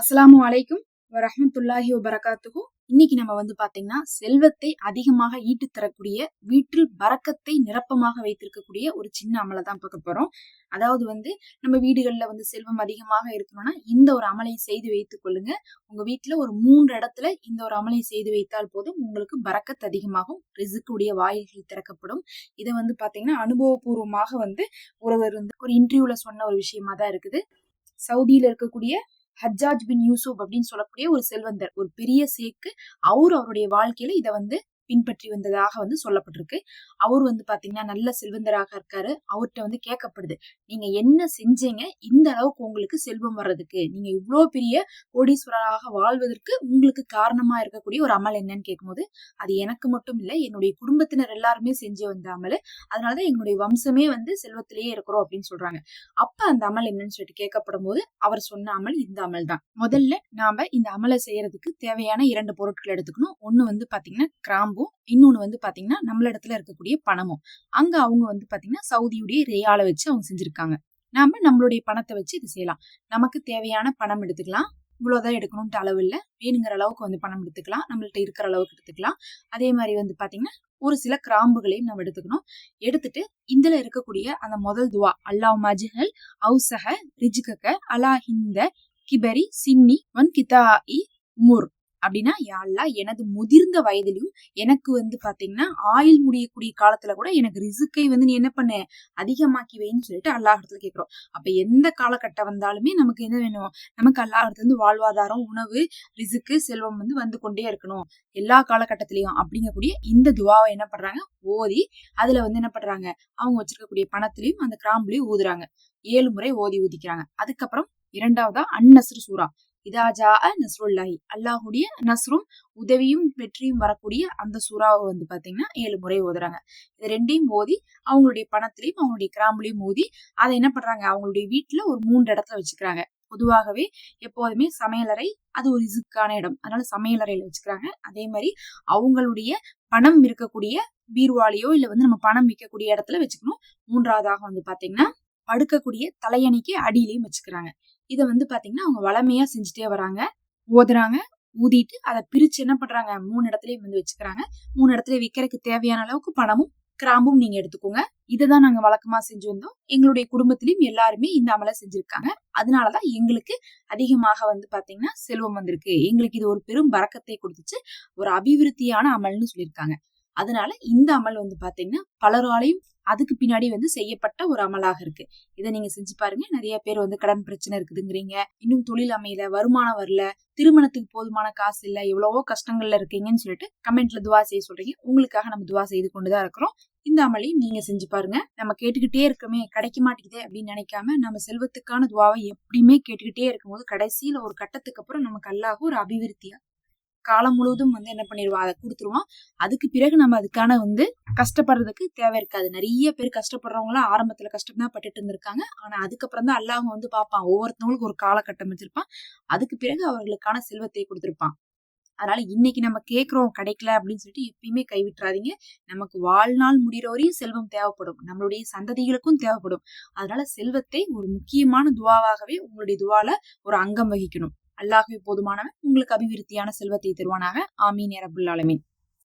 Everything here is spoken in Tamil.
அஸ்ஸலாமு அலைக்கும் வரஹ்மத்துல்லாஹி வபரகாத்துஹு. இன்னைக்கு நம்ம பாத்தீங்கன்னா செல்வத்தை அதிகமாக ஈட்டு தரக்கூடிய, வீட்டில் பரக்கத்தை நிரப்பமாக வைத்திருக்கக்கூடிய ஒரு சின்ன அமலை தான் பார்க்க போறோம். அதாவது நம்ம வீடுகள்ல செல்வம் அதிகமாக இருக்கணும்னா இந்த ஒரு அமலை செய்து வைத்துக் கொள்ளுங்க. உங்க வீட்டுல ஒரு 3 இடத்துல இந்த ஒரு அமலை செய்து வைத்தால் போதும், உங்களுக்கு பரக்கத் அதிகமாகும், ரிஸ்க்குடைய வாயில்கள் திறக்கப்படும். இதை பாத்தீங்கன்னா அனுபவபூர்வமாக ஒருவர் ஒரு இன்டர்வியூல சொன்ன ஒரு விஷயமா தான் இருக்குது. சவுதியில இருக்கக்கூடிய ஹஜ்ஜாஜ் பின் யூசுப் அப்படின்னு சொல்லக்கூடிய ஒரு செல்வந்தர், ஒரு பெரிய சேக்கு, அவருடைய வாழ்க்கையில இதை பின்பற்றி வந்ததாக சொல்லப்பட்டிருக்கு. அவர் பாத்தீங்கன்னா நல்ல செல்வந்தராக இருக்காரு. அவர்கிட்ட கேட்கப்படுது, நீங்க என்ன செஞ்சீங்க இந்த அளவுக்கு உங்களுக்கு செல்வம் வர்றதுக்கு, நீங்க இவ்வளவு பெரிய கோடீஸ்வரராக வாழ்வதற்கு உங்களுக்கு காரணமா இருக்கக்கூடிய ஒரு அமல் என்னன்னு கேட்கும்போது, அது எனக்கு மட்டும் இல்லை, என்னுடைய குடும்பத்தினர் எல்லாருமே செஞ்சு வந்த அமல், அதனாலதான் எங்களுடைய வம்சமே செல்வத்திலேயே இருக்கிறோம் அப்படின்னு சொல்றாங்க. அப்ப அந்த அமல் என்னன்னு சொல்லிட்டு கேட்கப்படும் போது அவர் சொன்ன அமல் இந்த அமல் தான். முதல்ல நாம இந்த அமலை செய்யறதுக்கு தேவையான 2 பொருட்கள் எடுத்துக்கணும். ஒண்ணு பாத்தீங்கன்னா கிராம்பு, இன்னொன்னு பாத்தீங்கன்னா நம்மள இடத்துல இருக்கக்கூடிய பணமும். அங்க அவங்க பாத்தீங்கன்னா சவுதியுடைய ரியால வச்சு அவங்க செஞ்சிருக்காங்க. நாம நம்மளுடைய பணத்தை வச்சு இது செய்யலாம். நமக்கு தேவையான பணம் எடுத்துக்கலாம். இவ்வளவுதான் எடுக்கணும்ட்டு அளவு இல்ல, வேணுங்கிற அளவுக்கு பணம் எடுத்துக்கலாம், நம்மள்ட்ட இருக்கிற அளவுக்கு எடுத்துக்கலாம். அதே மாதிரி பாத்தீங்கன்னா ஒரு சில கிராம்புகளையும் நம்ம எடுத்துக்கணும். எடுத்துட்டு இதுல இருக்கக்கூடிய அந்த முதல் துவா, அல்லாஹ் மஜ்ஹல் அவுசஹ ரிஜ்கக அலா ஹிந்த கிபரி சின்னி வன் கிதாஇ உமுர் அப்படின்னா, யா அல்லாஹ் எனது முதிர்ந்த வயதிலும் எனக்கு பாத்தீங்கன்னா ஆயுள் முடியக்கூடிய காலத்துல கூட எனக்கு ரிசுக்கை நீ என்ன பண்ண அதிகமாக்கி வைன்னு சொல்லிட்டு அல்லாஹ் இடத்துல கேட்கிறோம். அப்ப எந்த காலகட்டம் வந்தாலுமே நமக்கு என்ன வேணும், நமக்கு அல்லாஹ் இடத்துல வாழ்வாதாரம், உணவு, ரிசுக்கு, செல்வம் வந்து கொண்டே இருக்கணும் எல்லா காலகட்டத்திலையும் அப்படிங்கக்கூடிய இந்த துவாவை என்ன பண்றாங்க ஓதி, அதுல என்ன பண்றாங்க, அவங்க வச்சிருக்கக்கூடிய பணத்திலையும் அந்த கிராம்புலையும் ஊதுறாங்க. 7 முறை ஓதி ஊதிக்கிறாங்க. அதுக்கப்புறம் இரண்டாவதா அந்நஸ்ரு சூரா, இதாஜா நஸ்ருல்லாஹி, அல்லாஹுடைய நஸ்ரும் உதவியும் வெற்றியும் வரக்கூடிய அந்த சூறாவை பாத்தீங்கன்னா 7 முறை ஓதுறாங்க. இது ரெண்டையும் ஓதி அவங்களுடைய பணத்திலையும் அவங்களுடைய கிராம்புலையும் ஊதி அதை என்ன பண்றாங்க, அவங்களுடைய வீட்டுல ஒரு 3 இடத்துல வச்சுக்கிறாங்க. பொதுவாகவே எப்போதுமே சமையலறை அது ஒரு ரிஸ்க்கான இடம், அதனால சமையலறையில வச்சுக்கிறாங்க. அதே மாதிரி அவங்களுடைய பணம் இருக்கக்கூடிய பீர்வாலியோ இல்ல நம்ம பணம் வைக்கக்கூடிய இடத்துல வச்சுக்கணும். மூன்றாவதாக பாத்தீங்கன்னா படுக்கக்கூடிய தலையணைக்கு அடியிலையும் வச்சுக்கிறாங்க. இதை பாத்தீங்கன்னா அவங்க வளமையா செஞ்சுட்டே வராங்க. ஓதுறாங்க, ஊதிட்டு அதை பிரிச்சு என்ன பண்றாங்க 3 இடத்துலயும் வச்சுக்கிறாங்க. 3 இடத்துல விற்கிறதுக்கு தேவையான அளவுக்கு பணமும் கிராம்பும் நீங்க எடுத்துக்கோங்க. இதைதான் நாங்க வழக்கமா செஞ்சு வந்தோம். எங்களுடைய குடும்பத்திலயும் எல்லாருமே இந்த அமலை செஞ்சிருக்காங்க. அதனாலதான் எங்களுக்கு அதிகமாக பாத்தீங்கன்னா செல்வம் வந்திருக்கு. எங்களுக்கு இது ஒரு பெரும் பரக்கத்தை கொடுத்துச்சு, ஒரு அபிவிருத்தியான அமல்னு சொல்லியிருக்காங்க. அதனால இந்த அமல் பாத்தீங்கன்னா பலராலையும் அதுக்கு பின்னாடி செய்யப்பட்ட ஒரு அமலாக இருக்கு. இதை நீங்க செஞ்சு பாருங்க. நிறைய பேர் கடன் பிரச்சனை இருக்குதுங்கிறீங்க, இன்னும் தொழில் அமையல, வருமானம் வரல, திருமணத்துக்கு போதுமான காசு இல்ல, எவ்வளவோ கஷ்டங்கள்ல இருக்கீங்கன்னு சொல்லிட்டு கமெண்ட்ல துவா செய்ய சொல்றீங்க. உங்களுக்காக நம்ம துவா செய்து கொண்டுதான் இருக்கிறோம். இந்த அமலையும் நீங்க செஞ்சு பாருங்க. நம்ம கேட்டுக்கிட்டே இருக்கமே கிடைக்க மாட்டேங்குதே அப்படின்னு நினைக்காம, நம்ம செல்வத்துக்கான துவாவை எப்படியுமே கேட்டுக்கிட்டே இருக்கும்போது கடைசியில ஒரு கட்டத்துக்கு அப்புறம் நமக்கு அல்லாஹ் ஒரு அபிவிருத்தியா காலம் முழுவதும் என்ன பண்ணிடுவான், அதை கொடுத்துருவான். அதுக்கு பிறகு நம்ம அதுக்கான கஷ்டப்படுறதுக்கு தேவை இருக்காது. நிறைய பேர் கஷ்டப்படுறவங்களாம் ஆரம்பத்துல கஷ்டம் தான் பட்டுட்டு இருந்திருக்காங்க. ஆனா அதுக்கப்புறம் தான் அல்லாஹ் பார்ப்பான், ஒவ்வொருத்தவங்களுக்கு ஒரு காலகட்டம் வச்சிருப்பான். அதுக்கு பிறகு அவர்களுக்கான செல்வத்தை கொடுத்திருப்பான். அதனால இன்னைக்கு நம்ம கேட்கிறோம் கிடைக்கல அப்படின்னு சொல்லிட்டு எப்பயுமே கைவிட்டுறாதீங்க. நமக்கு வாழ்நாள் முடிகிற வரையும் செல்வம் தேவைப்படும், நம்மளுடைய சந்ததிகளுக்கும் தேவைப்படும். அதனால செல்வத்தை ஒரு முக்கியமான துவாவாகவே உங்களுடைய துவால ஒரு அங்கம் வகிக்கணும். அல்லாஹ்வே போதுமானவன், உங்களுக்கு அபிவிருத்தியான செல்வத்தை தருவானாக. ஆமீன் யா ரப்பல் ஆலமீன்.